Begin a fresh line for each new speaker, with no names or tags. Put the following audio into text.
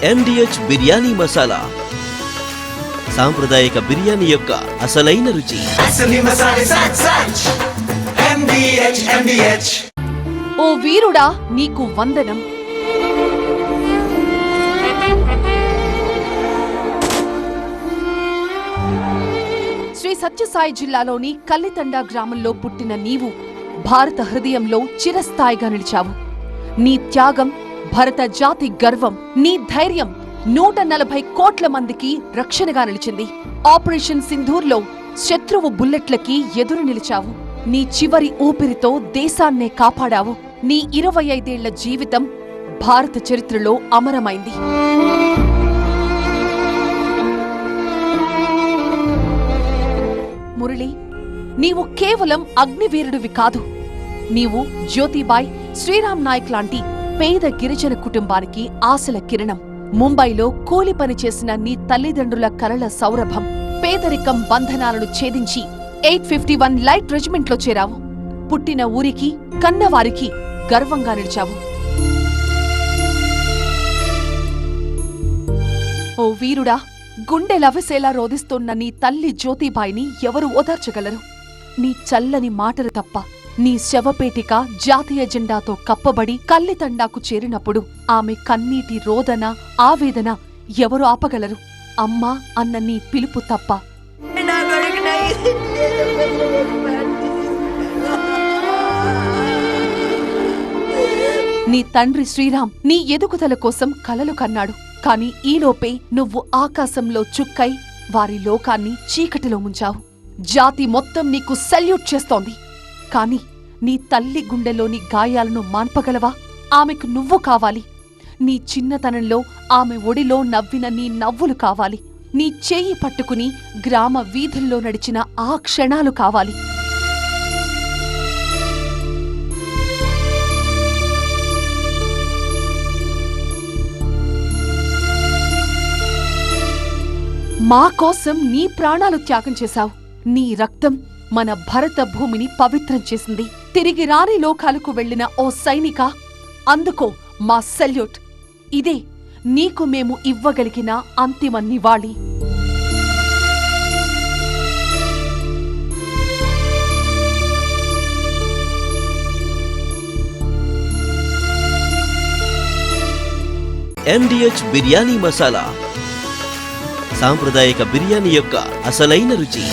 MDH biryani masala, సాంప్రదాయక బిర్యానీ యొక్క అసలైన రుచి.
ఓ వీరుడా, నీకు వందనం. శ్రీ సత్యసాయి జిల్లాలోని కల్లితండా గ్రామంలో పుట్టిన నీవు భారత హృదయంలో చిరస్థాయిగా నిలిచావు. నీ త్యాగం భారత జాతి గర్వం. నీ ధైర్యం 140 కోట్ల మందికి రక్షణగా నిలిచింది. ఆపరేషన్ సింధూర్లో శత్రువు బుల్లెట్లకి ఎదురు నిలిచావు. నీ చివరి ఊపిరితో దేశాన్నే కాపాడావు. నీ 25 ఏళ్ల జీవితం భారత చరిత్రలో అమరమైంది. మురళి, నీవు కేవలం అగ్నివీరుడివి కాదు. నీవు జ్యోతిబాయ్, శ్రీరామ్ నాయక్ లాంటి పేద గిరిజన కుటుంబానికి ఆశల కిరణం. ముంబైలో కూలి పని చేసిన నీ తల్లిదండ్రుల కలల సౌరభం. పేదరికం బంధనాలను ఛేదించి 851 లైట్ రెజిమెంట్లో చేరావు. పుట్టిన ఊరికి, కన్నవారికి గర్వంగా నిలిచావు. ఓ వీరుడా, గుండె లవసేలా రోదిస్తోన్న నీ తల్లి జ్యోతిబాయిని ఎవరు ఓదార్చగలరు? నీ చల్లని మాటలు తప్ప నీ శవపేటిక జాతీయ జెండాతో కప్పబడి కల్లితండాకు చేరినప్పుడు ఆమె కన్నీటి రోదన, ఆవేదన ఎవరు ఆపగలరు? అమ్మా అన్న నీ పిలుపు తప్ప. నీ తండ్రి శ్రీరామ్ నీ ఎదుగుదల కోసం కలలు కన్నాడు. కాని ఈలోపే నువ్వు ఆకాశంలో చుక్కై వారి లోకాన్ని చీకటిలో ముంచావు. జాతి మొత్తం నీకు సెల్యూట్ చేస్తోంది. కాని నీ తల్లి గుండెలోని గాయాలను మాన్పగలవా? ఆమెకు నువ్వు కావాలి. నీ చిన్నతనంలో ఆమె ఒడిలో నవ్విన నీ నవ్వులు కావాలి. నీ చేయి పట్టుకుని గ్రామ వీధుల్లో నడిచిన ఆ క్షణాలు కావాలి. మా కోసం నీ ప్రాణాలు త్యాగం చేశావు. నీ రక్తం మన భరత భూమిని పవిత్రం చేసింది. తిరిగి రాని లోకాలకు వెళ్లిన ఓ సైనిక, అందుకో మా సెల్యూట్. ఇదే నీకు మేము ఇవ్వగలిగిన అంతిమ నివాళి.
MDH బిర్యానీ మసాలా, సాంప్రదాయక బిర్యానీ యొక్క అసలైన రుచి.